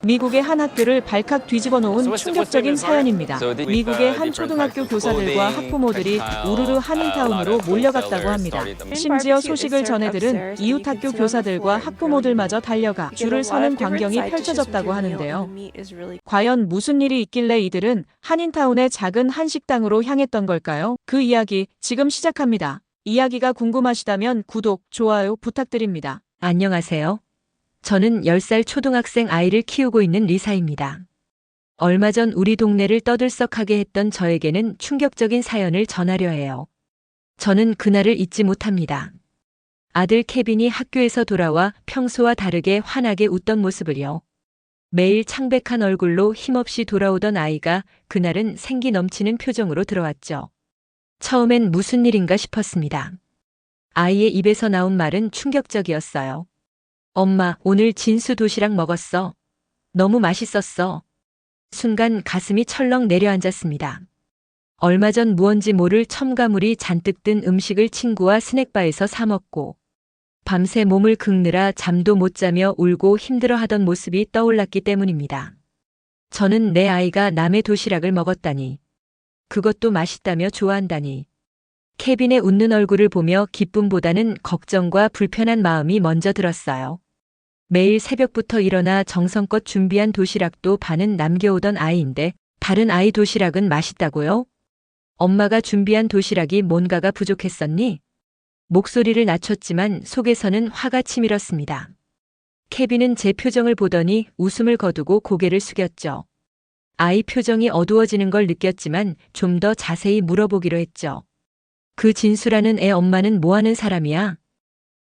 미국의 한 학교를 발칵 뒤집어 놓은 충격적인 사연입니다. 미국의 한 초등학교 교사들과 학부모들이 우르르 한인타운으로 몰려갔다고 합니다. 심지어 소식을 전해들은 이웃 학교 교사들과 학부모들마저 달려가 줄을 서는 광경이 펼쳐졌다고 하는데요. 과연 무슨 일이 있길래 이들은 한인타운의 작은 한식당으로 향했던 걸까요? 그 이야기 지금 시작합니다. 이야기가 궁금하시다면 구독, 좋아요 부탁드립니다. 안녕하세요. 저는 10살 초등학생 아이를 키우고 있는 리사입니다. 얼마 전 우리 동네를 떠들썩하게 했던 저에게는 충격적인 사연을 전하려 해요. 저는 그날을 잊지 못합니다. 아들 케빈이 학교에서 돌아와 평소와 다르게 환하게 웃던 모습을요. 매일 창백한 얼굴로 힘없이 돌아오던 아이가 그날은 생기 넘치는 표정으로 들어왔죠. 처음엔 무슨 일인가 싶었습니다. 아이의 입에서 나온 말은 충격적이었어요. 엄마, 오늘 진수 도시락 먹었어. 너무 맛있었어. 순간 가슴이 철렁 내려앉았습니다. 얼마 전 무언지 모를 첨가물이 잔뜩 든 음식을 친구와 스낵바에서 사 먹고 밤새 몸을 긁느라 잠도 못 자며 울고 힘들어하던 모습이 떠올랐기 때문입니다. 저는 내 아이가 남의 도시락을 먹었다니. 그것도 맛있다며 좋아한다니. 케빈의 웃는 얼굴을 보며 기쁨보다는 걱정과 불편한 마음이 먼저 들었어요. 매일 새벽부터 일어나 정성껏 준비한 도시락도 반은 남겨오던 아이인데 다른 아이 도시락은 맛있다고요? 엄마가 준비한 도시락이 뭔가가 부족했었니? 목소리를 낮췄지만 속에서는 화가 치밀었습니다. 케빈은 제 표정을 보더니 웃음을 거두고 고개를 숙였죠. 아이 표정이 어두워지는 걸 느꼈지만 좀 더 자세히 물어보기로 했죠. 그 진수라는 애 엄마는 뭐 하는 사람이야?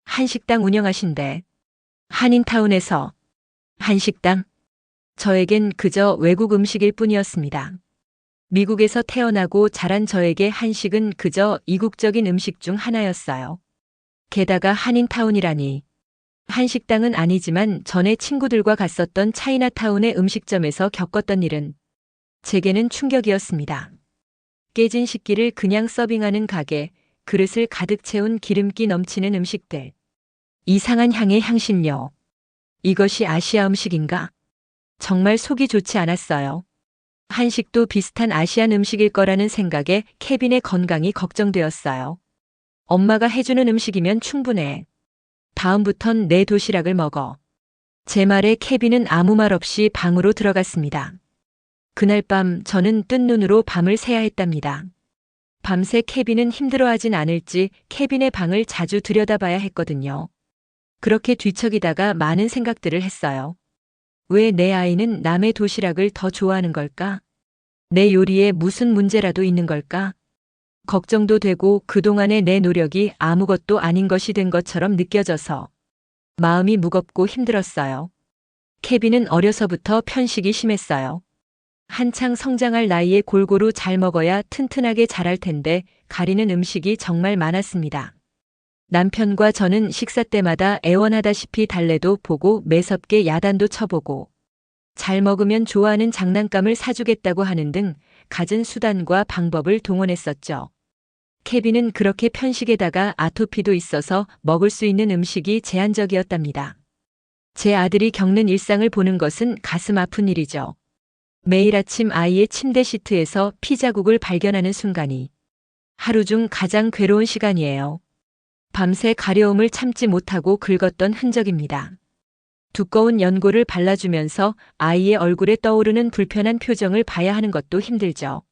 한식당 운영하신대. 한인타운에서. 한식당? 저에겐 그저 외국 음식일 뿐이었습니다. 미국에서 태어나고 자란 저에게 한식은 그저 이국적인 음식 중 하나였어요. 게다가 한인타운이라니. 한식당은 아니지만 전에 친구들과 갔었던 차이나타운의 음식점에서 겪었던 일은 제게는 충격이었습니다. 깨진 식기를 그냥 서빙하는 가게, 그릇을 가득 채운 기름기 넘치는 음식들. 이상한 향의 향신료. 이것이 아시아 음식인가? 정말 속이 좋지 않았어요. 한식도 비슷한 아시안 음식일 거라는 생각에 케빈의 건강이 걱정되었어요. 엄마가 해주는 음식이면 충분해. 다음부턴 내 도시락을 먹어. 제 말에 케빈은 아무 말 없이 방으로 들어갔습니다. 그날 밤 저는 뜬 눈으로 밤을 새야 했답니다. 밤새 케빈은 힘들어하진 않을지 케빈의 방을 자주 들여다봐야 했거든요. 그렇게 뒤척이다가 많은 생각들을 했어요. 왜 내 아이는 남의 도시락을 더 좋아하는 걸까? 내 요리에 무슨 문제라도 있는 걸까? 걱정도 되고 그동안의 내 노력이 아무것도 아닌 것이 된 것처럼 느껴져서 마음이 무겁고 힘들었어요. 케빈은 어려서부터 편식이 심했어요. 한창 성장할 나이에 골고루 잘 먹어야 튼튼하게 자랄 텐데 가리는 음식이 정말 많았습니다. 남편과 저는 식사 때마다 애원하다시피 달래도 보고 매섭게 야단도 쳐보고 잘 먹으면 좋아하는 장난감을 사주겠다고 하는 등 갖은 수단과 방법을 동원했었죠. 케빈은 그렇게 편식에다가 아토피도 있어서 먹을 수 있는 음식이 제한적이었답니다. 제 아들이 겪는 일상을 보는 것은 가슴 아픈 일이죠. 매일 아침 아이의 침대 시트에서 피자국을 발견하는 순간이 하루 중 가장 괴로운 시간이에요. 밤새 가려움을 참지 못하고 긁었던 흔적입니다. 두꺼운 연고를 발라주면서 아이의 얼굴에 떠오르는 불편한 표정을 봐야 하는 것도 힘들죠.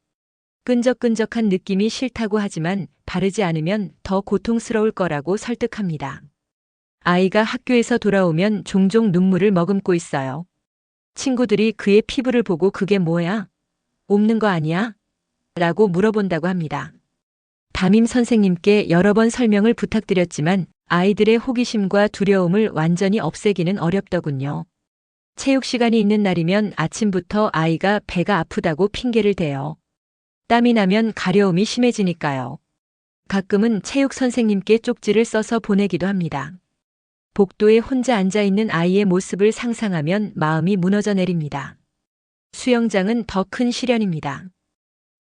끈적끈적한 느낌이 싫다고 하지만 바르지 않으면 더 고통스러울 거라고 설득합니다. 아이가 학교에서 돌아오면 종종 눈물을 머금고 있어요. 친구들이 그의 피부를 보고 그게 뭐야? 옵는 거 아니야? 라고 물어본다고 합니다. 담임 선생님께 여러 번 설명을 부탁드렸지만 아이들의 호기심과 두려움을 완전히 없애기는 어렵더군요. 체육 시간이 있는 날이면 아침부터 아이가 배가 아프다고 핑계를 대요. 땀이 나면 가려움이 심해지니까요. 가끔은 체육 선생님께 쪽지를 써서 보내기도 합니다. 복도에 혼자 앉아 있는 아이의 모습을 상상하면 마음이 무너져 내립니다. 수영장은 더 큰 시련입니다.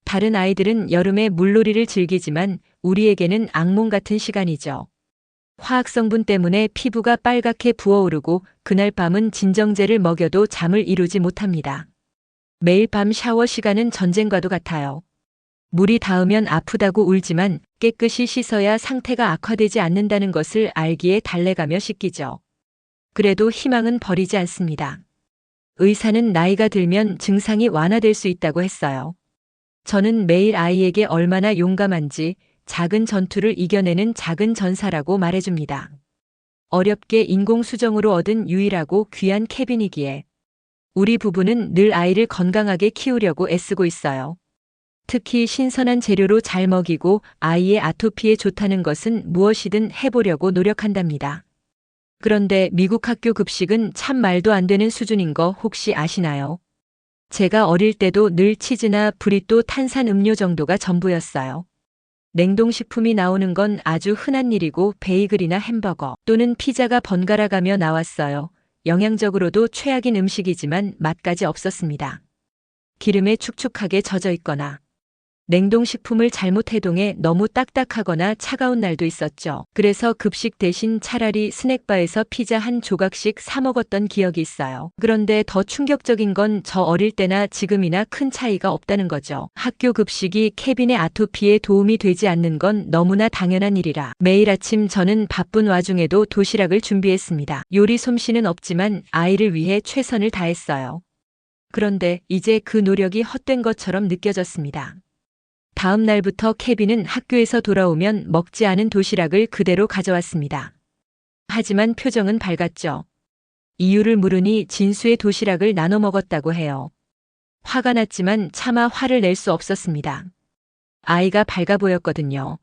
다른 아이들은 여름에 물놀이를 즐기지만 우리에게는 악몽 같은 시간이죠. 화학 성분 때문에 피부가 빨갛게 부어오르고 그날 밤은 진정제를 먹여도 잠을 이루지 못합니다. 매일 밤 샤워 시간은 전쟁과도 같아요. 물이 닿으면 아프다고 울지만 깨끗이 씻어야 상태가 악화되지 않는다는 것을 알기에 달래가며 씻기죠. 그래도 희망은 버리지 않습니다. 의사는 나이가 들면 증상이 완화될 수 있다고 했어요. 저는 매일 아이에게 얼마나 용감한지 작은 전투를 이겨내는 작은 전사라고 말해줍니다. 어렵게 인공수정으로 얻은 유일하고 귀한 케빈이기에 우리 부부는 늘 아이를 건강하게 키우려고 애쓰고 있어요. 특히 신선한 재료로 잘 먹이고 아이의 아토피에 좋다는 것은 무엇이든 해보려고 노력한답니다. 그런데 미국 학교 급식은 참 말도 안 되는 수준인 거 혹시 아시나요? 제가 어릴 때도 늘 치즈나 브리또 탄산음료 정도가 전부였어요. 냉동식품이 나오는 건 아주 흔한 일이고 베이글이나 햄버거 또는 피자가 번갈아 가며 나왔어요. 영양적으로도 최악인 음식이지만 맛까지 없었습니다. 기름에 축축하게 젖어 있거나 냉동식품을 잘못 해동해 너무 딱딱하거나 차가운 날도 있었죠. 그래서 급식 대신 차라리 스낵바에서 피자 한 조각씩 사 먹었던 기억이 있어요. 그런데 더 충격적인 건 저 어릴 때나 지금이나 큰 차이가 없다는 거죠. 학교 급식이 케빈의 아토피에 도움이 되지 않는 건 너무나 당연한 일이라 매일 아침 저는 바쁜 와중에도 도시락을 준비했습니다. 요리 솜씨는 없지만 아이를 위해 최선을 다했어요. 그런데 이제 그 노력이 헛된 것처럼 느껴졌습니다. 다음 날부터 케빈은 학교에서 돌아오면 먹지 않은 도시락을 그대로 가져왔습니다. 하지만 표정은 밝았죠. 이유를 물으니 진수의 도시락을 나눠 먹었다고 해요. 화가 났지만 차마 화를 낼 수 없었습니다. 아이가 밝아 보였거든요.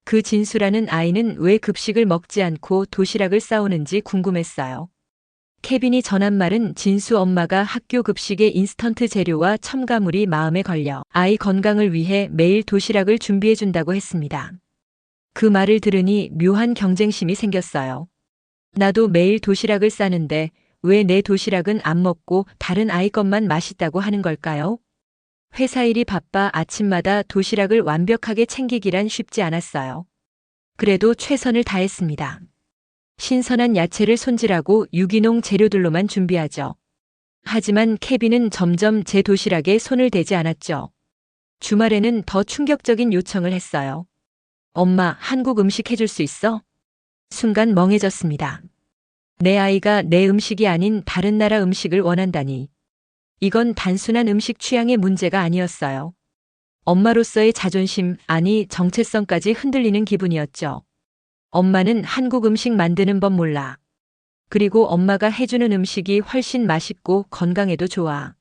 그 진수라는 아이는 왜 급식을 먹지 않고 도시락을 싸오는지 궁금했어요. 케빈이 전한 말은 진수 엄마가 학교 급식의 인스턴트 재료와 첨가물이 마음에 걸려 아이 건강을 위해 매일 도시락을 준비해준다고 했습니다. 그 말을 들으니 묘한 경쟁심이 생겼어요. 나도 매일 도시락을 싸는데 왜 내 도시락은 안 먹고 다른 아이 것만 맛있다고 하는 걸까요? 회사 일이 바빠 아침마다 도시락을 완벽하게 챙기기란 쉽지 않았어요. 그래도 최선을 다했습니다. 신선한 야채를 손질하고 유기농 재료들로만 준비하죠. 하지만 케빈은 점점 제 도시락에 손을 대지 않았죠. 주말에는 더 충격적인 요청을 했어요. 엄마, 한국 음식 해줄 수 있어? 순간 멍해졌습니다. 내 아이가 내 음식이 아닌 다른 나라 음식을 원한다니. 이건 단순한 음식 취향의 문제가 아니었어요. 엄마로서의 자존심, 아니 정체성까지 흔들리는 기분이었죠. 엄마는 한국 음식 만드는 법 몰라. 그리고 엄마가 해주는 음식이 훨씬 맛있고 건강에도 좋아.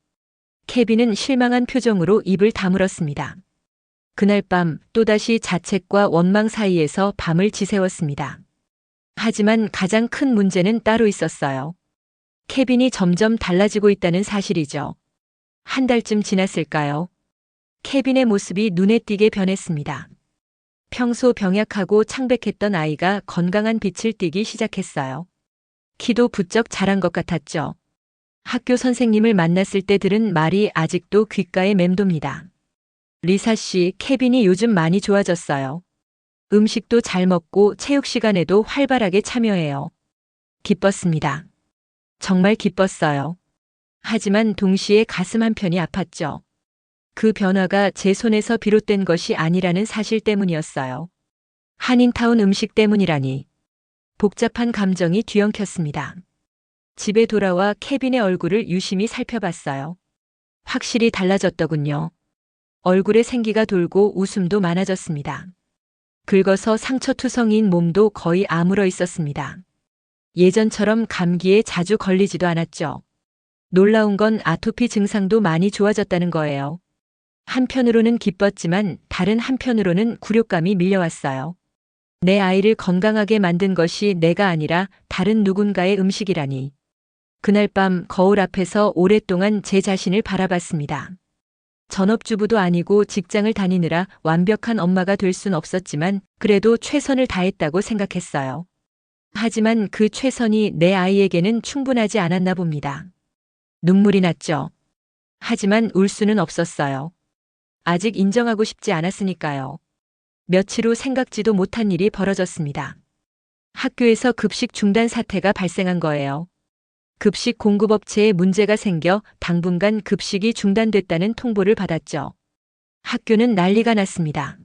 케빈은 실망한 표정으로 입을 다물었습니다. 그날 밤 또다시 자책과 원망 사이에서 밤을 지새웠습니다. 하지만 가장 큰 문제는 따로 있었어요. 케빈이 점점 달라지고 있다는 사실이죠. 한 달쯤 지났을까요? 케빈의 모습이 눈에 띄게 변했습니다. 평소 병약하고 창백했던 아이가 건강한 빛을 띠기 시작했어요. 키도 부쩍 자란 것 같았죠. 학교 선생님을 만났을 때 들은 말이 아직도 귓가에 맴돕니다. 리사 씨, 케빈이 요즘 많이 좋아졌어요. 음식도 잘 먹고 체육 시간에도 활발하게 참여해요. 기뻤습니다. 정말 기뻤어요. 하지만 동시에 가슴 한편이 아팠죠. 그 변화가 제 손에서 비롯된 것이 아니라는 사실 때문이었어요. 한인타운 음식 때문이라니. 복잡한 감정이 뒤엉켰습니다. 집에 돌아와 케빈의 얼굴을 유심히 살펴봤어요. 확실히 달라졌더군요. 얼굴에 생기가 돌고 웃음도 많아졌습니다. 긁어서 상처투성이인 몸도 거의 아물어 있었습니다. 예전처럼 감기에 자주 걸리지도 않았죠. 놀라운 건 아토피 증상도 많이 좋아졌다는 거예요. 한편으로는 기뻤지만 다른 한편으로는 굴욕감이 밀려왔어요. 내 아이를 건강하게 만든 것이 내가 아니라 다른 누군가의 음식이라니. 그날 밤 거울 앞에서 오랫동안 제 자신을 바라봤습니다. 전업주부도 아니고 직장을 다니느라 완벽한 엄마가 될 순 없었지만 그래도 최선을 다했다고 생각했어요. 하지만 그 최선이 내 아이에게는 충분하지 않았나 봅니다. 눈물이 났죠. 하지만 울 수는 없었어요. 아직 인정하고 싶지 않았으니까요. 며칠 후 생각지도 못한 일이 벌어졌습니다. 학교에서 급식 중단 사태가 발생한 거예요. 급식 공급업체에 문제가 생겨 당분간 급식이 중단됐다는 통보를 받았죠. 학교는 난리가 났습니다.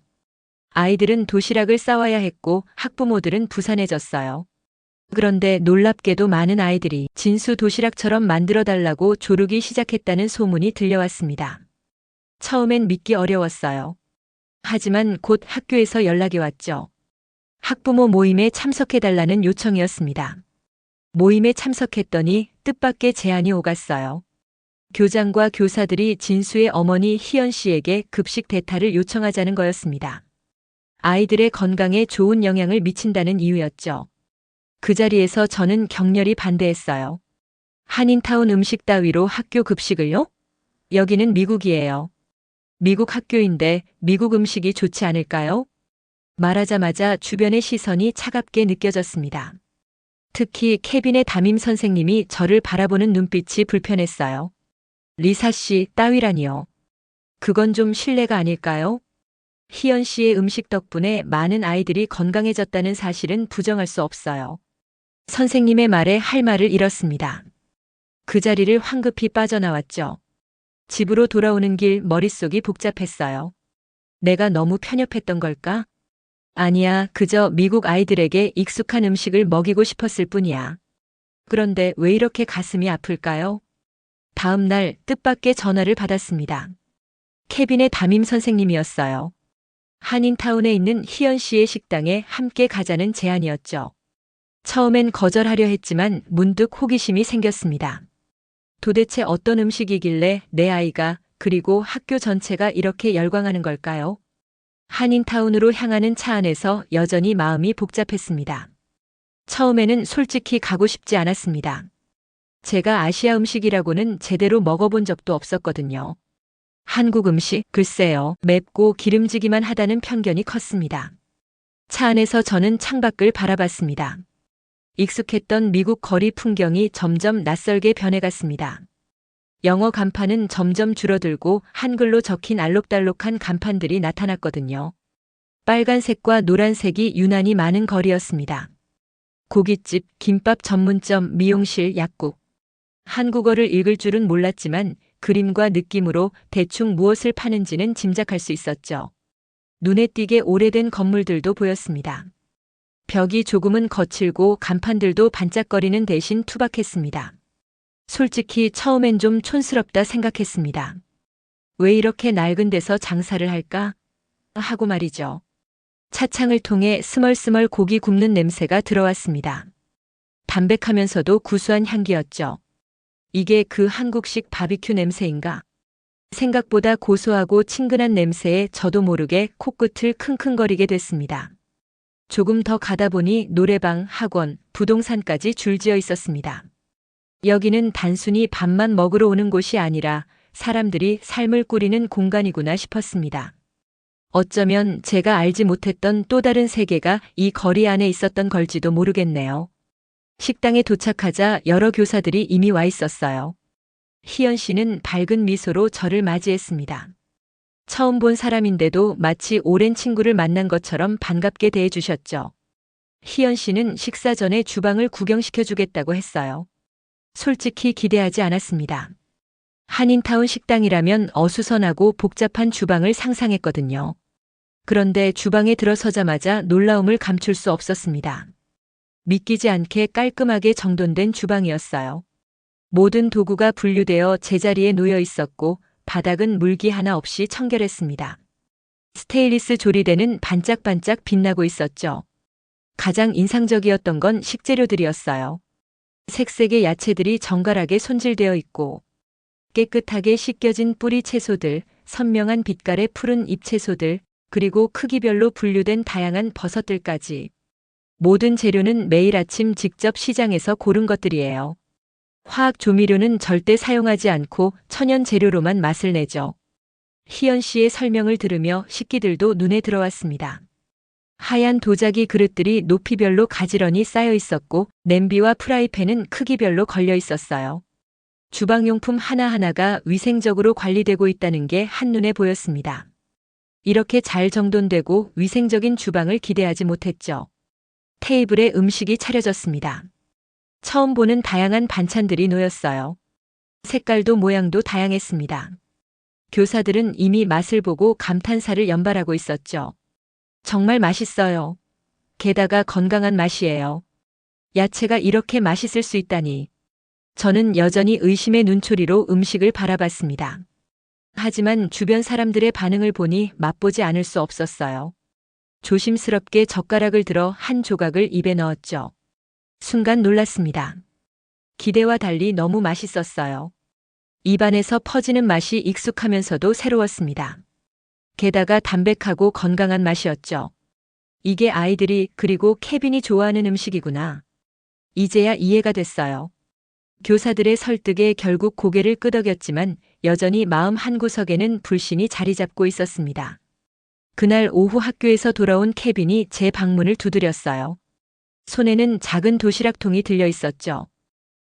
아이들은 도시락을 싸와야 했고 학부모들은 부산해졌어요. 그런데 놀랍게도 많은 아이들이 진수 도시락처럼 만들어달라고 조르기 시작했다는 소문이 들려왔습니다. 처음엔 믿기 어려웠어요. 하지만 곧 학교에서 연락이 왔죠. 학부모 모임에 참석해달라는 요청이었습니다. 모임에 참석했더니 뜻밖의 제안이 오갔어요. 교장과 교사들이 진수의 어머니 희연 씨에게 급식 대타를 요청하자는 거였습니다. 아이들의 건강에 좋은 영향을 미친다는 이유였죠. 그 자리에서 저는 격렬히 반대했어요. 한인타운 음식 따위로 학교 급식을요? 여기는 미국이에요. 미국 학교인데 미국 음식이 좋지 않을까요? 말하자마자 주변의 시선이 차갑게 느껴졌습니다. 특히 케빈의 담임 선생님이 저를 바라보는 눈빛이 불편했어요. 리사 씨 따위라니요. 그건 좀 실례가 아닐까요? 희연 씨의 음식 덕분에 많은 아이들이 건강해졌다는 사실은 부정할 수 없어요. 선생님의 말에 할 말을 잃었습니다. 그 자리를 황급히 빠져나왔죠. 집으로 돌아오는 길 머릿속이 복잡했어요. 내가 너무 편협했던 걸까? 아니야, 그저 미국 아이들에게 익숙한 음식을 먹이고 싶었을 뿐이야. 그런데 왜 이렇게 가슴이 아플까요? 다음 날 뜻밖의 전화를 받았습니다. 케빈의 담임 선생님이었어요. 한인타운에 있는 희연 씨의 식당에 함께 가자는 제안이었죠. 처음엔 거절하려 했지만 문득 호기심이 생겼습니다. 도대체 어떤 음식이길래 내 아이가 그리고 학교 전체가 이렇게 열광하는 걸까요? 한인타운으로 향하는 차 안에서 여전히 마음이 복잡했습니다. 처음에는 솔직히 가고 싶지 않았습니다. 제가 아시아 음식이라고는 제대로 먹어본 적도 없었거든요. 한국 음식, 글쎄요, 맵고 기름지기만 하다는 편견이 컸습니다. 차 안에서 저는 창밖을 바라봤습니다. 익숙했던 미국 거리 풍경이 점점 낯설게 변해갔습니다. 영어 간판은 점점 줄어들고 한글로 적힌 알록달록한 간판들이 나타났거든요. 빨간색과 노란색이 유난히 많은 거리였습니다. 고깃집, 김밥 전문점, 미용실, 약국. 한국어를 읽을 줄은 몰랐지만 그림과 느낌으로 대충 무엇을 파는지는 짐작할 수 있었죠. 눈에 띄게 오래된 건물들도 보였습니다. 벽이 조금은 거칠고 간판들도 반짝거리는 대신 투박했습니다. 솔직히 처음엔 좀 촌스럽다 생각했습니다. 왜 이렇게 낡은 데서 장사를 할까? 하고 말이죠. 차창을 통해 스멀스멀 고기 굽는 냄새가 들어왔습니다. 담백하면서도 구수한 향기였죠. 이게 그 한국식 바비큐 냄새인가? 생각보다 고소하고 친근한 냄새에 저도 모르게 코끝을 킁킁거리게 됐습니다. 조금 더 가다 보니 노래방, 학원, 부동산까지 줄지어 있었습니다. 여기는 단순히 밥만 먹으러 오는 곳이 아니라 사람들이 삶을 꾸리는 공간이구나 싶었습니다. 어쩌면 제가 알지 못했던 또 다른 세계가 이 거리 안에 있었던 걸지도 모르겠네요. 식당에 도착하자 여러 교사들이 이미 와 있었어요. 희연 씨는 밝은 미소로 저를 맞이했습니다. 처음 본 사람인데도 마치 오랜 친구를 만난 것처럼 반갑게 대해주셨죠. 희연 씨는 식사 전에 주방을 구경시켜주겠다고 했어요. 솔직히 기대하지 않았습니다. 한인타운 식당이라면 어수선하고 복잡한 주방을 상상했거든요. 그런데 주방에 들어서자마자 놀라움을 감출 수 없었습니다. 믿기지 않게 깔끔하게 정돈된 주방이었어요. 모든 도구가 분류되어 제자리에 놓여 있었고 바닥은 물기 하나 없이 청결했습니다. 스테인리스 조리대는 반짝반짝 빛나고 있었죠. 가장 인상적이었던 건 식재료들이었어요. 색색의 야채들이 정갈하게 손질되어 있고 깨끗하게 씻겨진 뿌리 채소들, 선명한 빛깔의 푸른 잎채소들, 그리고 크기별로 분류된 다양한 버섯들까지. 모든 재료는 매일 아침 직접 시장에서 고른 것들이에요. 화학 조미료는 절대 사용하지 않고 천연 재료로만 맛을 내죠. 희연 씨의 설명을 들으며 식기들도 눈에 들어왔습니다. 하얀 도자기 그릇들이 높이별로 가지런히 쌓여 있었고 냄비와 프라이팬은 크기별로 걸려 있었어요. 주방용품 하나하나가 위생적으로 관리되고 있다는 게 한눈에 보였습니다. 이렇게 잘 정돈되고 위생적인 주방을 기대하지 못했죠. 테이블에 음식이 차려졌습니다. 처음 보는 다양한 반찬들이 놓였어요. 색깔도 모양도 다양했습니다. 교사들은 이미 맛을 보고 감탄사를 연발하고 있었죠. 정말 맛있어요. 게다가 건강한 맛이에요. 야채가 이렇게 맛있을 수 있다니. 저는 여전히 의심의 눈초리로 음식을 바라봤습니다. 하지만 주변 사람들의 반응을 보니 맛보지 않을 수 없었어요. 조심스럽게 젓가락을 들어 한 조각을 입에 넣었죠. 순간 놀랐습니다. 기대와 달리 너무 맛있었어요. 입안에서 퍼지는 맛이 익숙하면서도 새로웠습니다. 게다가 담백하고 건강한 맛이었죠. 이게 아이들이 그리고 케빈이 좋아하는 음식이구나. 이제야 이해가 됐어요. 교사들의 설득에 결국 고개를 끄덕였지만 여전히 마음 한구석에는 불신이 자리 잡고 있었습니다. 그날 오후 학교에서 돌아온 케빈이 제 방문을 두드렸어요. 손에는 작은 도시락통이 들려 있었죠.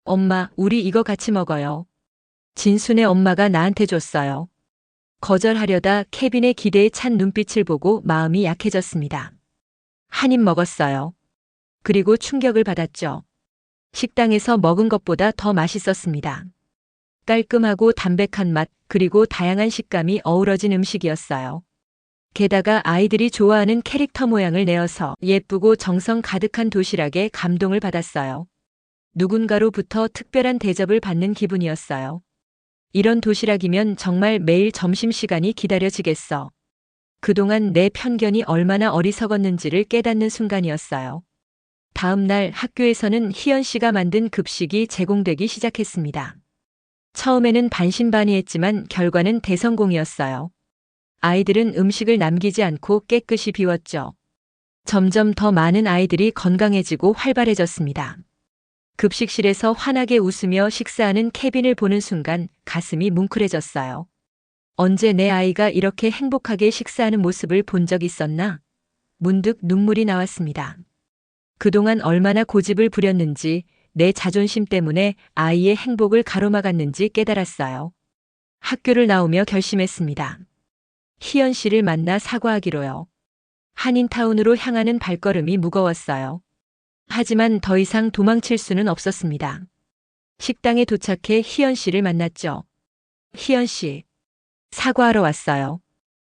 엄마, 우리 이거 같이 먹어요. 진순의 엄마가 나한테 줬어요. 거절하려다 케빈의 기대에 찬 눈빛을 보고 마음이 약해졌습니다. 한 입 먹었어요. 그리고 충격을 받았죠. 식당에서 먹은 것보다 더 맛있었습니다. 깔끔하고 담백한 맛, 그리고 다양한 식감이 어우러진 음식이었어요. 게다가 아이들이 좋아하는 캐릭터 모양을 내어서 예쁘고 정성 가득한 도시락에 감동을 받았어요. 누군가로부터 특별한 대접을 받는 기분이었어요. 이런 도시락이면 정말 매일 점심시간이 기다려지겠어. 그동안 내 편견이 얼마나 어리석었는지를 깨닫는 순간이었어요. 다음 날 학교에서는 희연 씨가 만든 급식이 제공되기 시작했습니다. 처음에는 반신반의했지만 결과는 대성공이었어요. 아이들은 음식을 남기지 않고 깨끗이 비웠죠. 점점 더 많은 아이들이 건강해지고 활발해졌습니다. 급식실에서 환하게 웃으며 식사하는 케빈을 보는 순간 가슴이 뭉클해졌어요. 언제 내 아이가 이렇게 행복하게 식사하는 모습을 본 적 있었나? 문득 눈물이 나왔습니다. 그동안 얼마나 고집을 부렸는지, 내 자존심 때문에 아이의 행복을 가로막았는지 깨달았어요. 학교를 나오며 결심했습니다. 희연 씨를 만나 사과하기로요. 한인타운으로 향하는 발걸음이 무거웠어요. 하지만 더 이상 도망칠 수는 없었습니다. 식당에 도착해 희연 씨를 만났죠. 희연 씨, 사과하러 왔어요.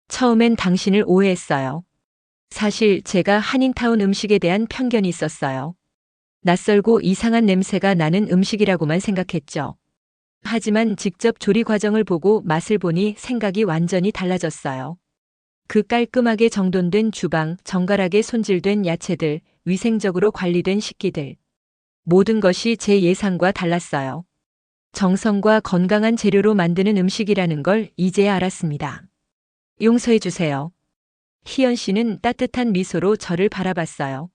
처음엔 당신을 오해했어요. 사실 제가 한인타운 음식에 대한 편견이 있었어요. 낯설고 이상한 냄새가 나는 음식이라고만 생각했죠. 하지만 직접 조리 과정을 보고 맛을 보니 생각이 완전히 달라졌어요. 그 깔끔하게 정돈된 주방, 정갈하게 손질된 야채들, 위생적으로 관리된 식기들. 모든 것이 제 예상과 달랐어요. 정성과 건강한 재료로 만드는 음식이라는 걸 이제야 알았습니다. 용서해 주세요. 희연 씨는 따뜻한 미소로 저를 바라봤어요.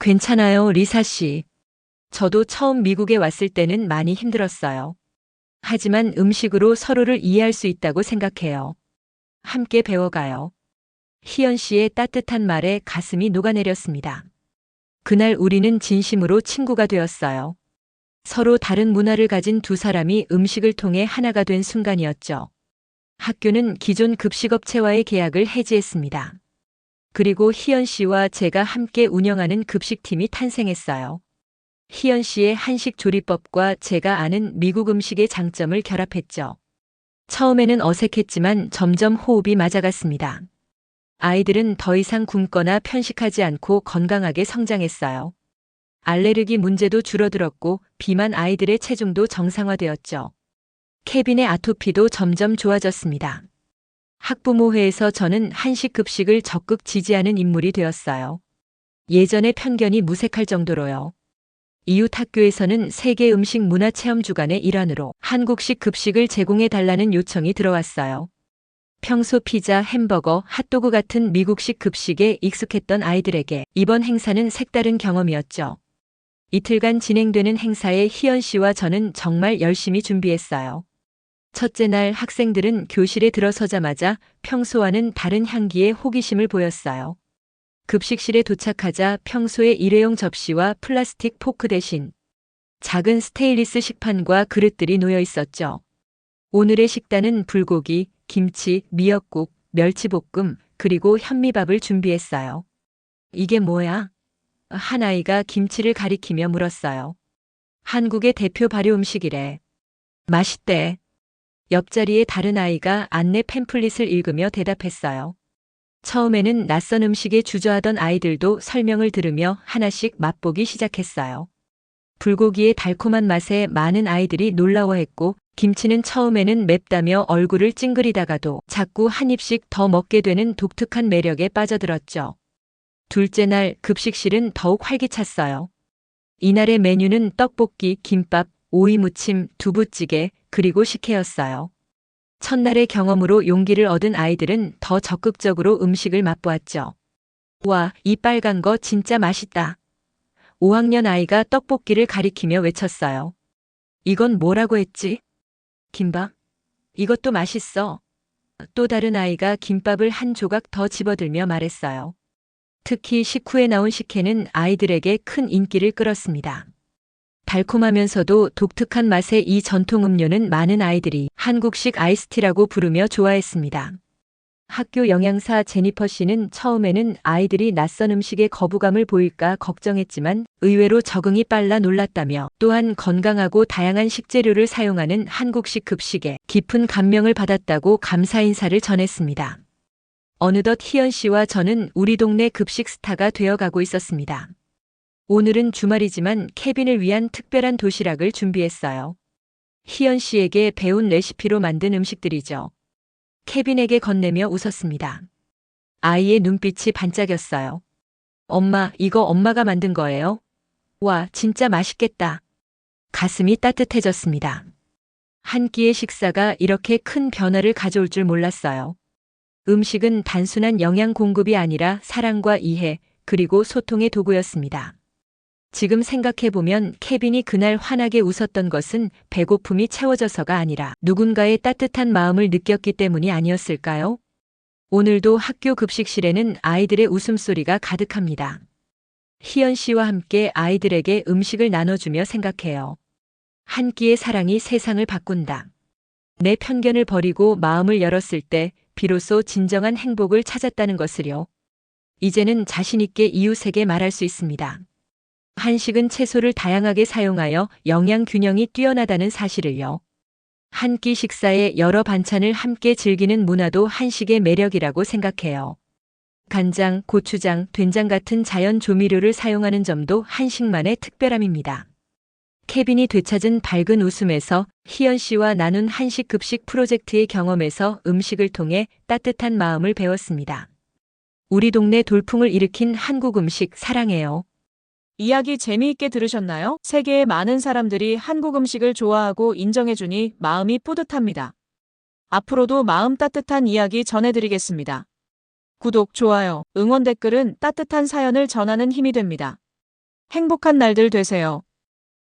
괜찮아요, 리사 씨. 저도 처음 미국에 왔을 때는 많이 힘들었어요. 하지만 음식으로 서로를 이해할 수 있다고 생각해요. 함께 배워가요. 희연 씨의 따뜻한 말에 가슴이 녹아내렸습니다. 그날 우리는 진심으로 친구가 되었어요. 서로 다른 문화를 가진 두 사람이 음식을 통해 하나가 된 순간이었죠. 학교는 기존 급식업체와의 계약을 해지했습니다. 그리고 희연 씨와 제가 함께 운영하는 급식팀이 탄생했어요. 희연 씨의 한식 조리법과 제가 아는 미국 음식의 장점을 결합했죠. 처음에는 어색했지만 점점 호흡이 맞아갔습니다. 아이들은 더 이상 굶거나 편식하지 않고 건강하게 성장했어요. 알레르기 문제도 줄어들었고 비만 아이들의 체중도 정상화되었죠. 케빈의 아토피도 점점 좋아졌습니다. 학부모회에서 저는 한식 급식을 적극 지지하는 인물이 되었어요. 예전의 편견이 무색할 정도로요. 이웃 학교에서는 세계 음식 문화 체험 주간의 일환으로 한국식 급식을 제공해 달라는 요청이 들어왔어요. 평소 피자, 햄버거, 핫도그 같은 미국식 급식에 익숙했던 아이들에게 이번 행사는 색다른 경험이었죠. 이틀간 진행되는 행사에 희연 씨와 저는 정말 열심히 준비했어요. 첫째 날 학생들은 교실에 들어서자마자 평소와는 다른 향기에 호기심을 보였어요. 급식실에 도착하자 평소의 일회용 접시와 플라스틱 포크 대신 작은 스테인리스 식판과 그릇들이 놓여 있었죠. 오늘의 식단은 불고기, 김치, 미역국, 멸치볶음, 그리고 현미밥을 준비했어요. 이게 뭐야? 한 아이가 김치를 가리키며 물었어요. 한국의 대표 발효 음식이래. 맛있대. 옆자리에 다른 아이가 안내 팸플릿을 읽으며 대답했어요. 처음에는 낯선 음식에 주저하던 아이들도 설명을 들으며 하나씩 맛보기 시작했어요. 불고기의 달콤한 맛에 많은 아이들이 놀라워했고, 김치는 처음에는 맵다며 얼굴을 찡그리다가도 자꾸 한 입씩 더 먹게 되는 독특한 매력에 빠져들었죠. 둘째 날 급식실은 더욱 활기찼어요. 이날의 메뉴는 떡볶이, 김밥, 오이무침, 두부찌개, 그리고 식혜였어요. 첫날의 경험으로 용기를 얻은 아이들은 더 적극적으로 음식을 맛보았죠. 와, 이 빨간 거 진짜 맛있다. 5학년 아이가 떡볶이를 가리키며 외쳤어요. 이건 뭐라고 했지? 김밥? 이것도 맛있어. 또 다른 아이가 김밥을 한 조각 더 집어들며 말했어요. 특히 식후에 나온 식혜는 아이들에게 큰 인기를 끌었습니다. 달콤하면서도 독특한 맛의 이 전통 음료는 많은 아이들이 한국식 아이스티라고 부르며 좋아했습니다. 학교 영양사 제니퍼 씨는 처음에는 아이들이 낯선 음식에 거부감을 보일까 걱정했지만 의외로 적응이 빨라 놀랐다며, 또한 건강하고 다양한 식재료를 사용하는 한국식 급식에 깊은 감명을 받았다고 감사 인사를 전했습니다. 어느덧 희연 씨와 저는 우리 동네 급식 스타가 되어가고 있었습니다. 오늘은 주말이지만 케빈을 위한 특별한 도시락을 준비했어요. 희연 씨에게 배운 레시피로 만든 음식들이죠. 케빈에게 건네며 웃었습니다. 아이의 눈빛이 반짝였어요. 엄마, 이거 엄마가 만든 거예요? 와, 진짜 맛있겠다. 가슴이 따뜻해졌습니다. 한 끼의 식사가 이렇게 큰 변화를 가져올 줄 몰랐어요. 음식은 단순한 영양 공급이 아니라 사랑과 이해, 그리고 소통의 도구였습니다. 지금 생각해보면 케빈이 그날 환하게 웃었던 것은 배고픔이 채워져서가 아니라 누군가의 따뜻한 마음을 느꼈기 때문이 아니었을까요? 오늘도 학교 급식실에는 아이들의 웃음소리가 가득합니다. 희연 씨와 함께 아이들에게 음식을 나눠주며 생각해요. 한 끼의 사랑이 세상을 바꾼다. 내 편견을 버리고 마음을 열었을 때 비로소 진정한 행복을 찾았다는 것을요. 이제는 자신 있게 이웃에게 말할 수 있습니다. 한식은 채소를 다양하게 사용하여 영양 균형이 뛰어나다는 사실을요. 한 끼 식사에 여러 반찬을 함께 즐기는 문화도 한식의 매력이라고 생각해요. 간장, 고추장, 된장 같은 자연 조미료를 사용하는 점도 한식만의 특별함입니다. 케빈이 되찾은 밝은 웃음에서, 희연 씨와 나눈 한식 급식 프로젝트의 경험에서 음식을 통해 따뜻한 마음을 배웠습니다. 우리 동네 돌풍을 일으킨 한국 음식 사랑해요. 이야기 재미있게 들으셨나요? 세계의 많은 사람들이 한국 음식을 좋아하고 인정해주니 마음이 뿌듯합니다. 앞으로도 마음 따뜻한 이야기 전해드리겠습니다. 구독, 좋아요, 응원 댓글은 따뜻한 사연을 전하는 힘이 됩니다. 행복한 날들 되세요.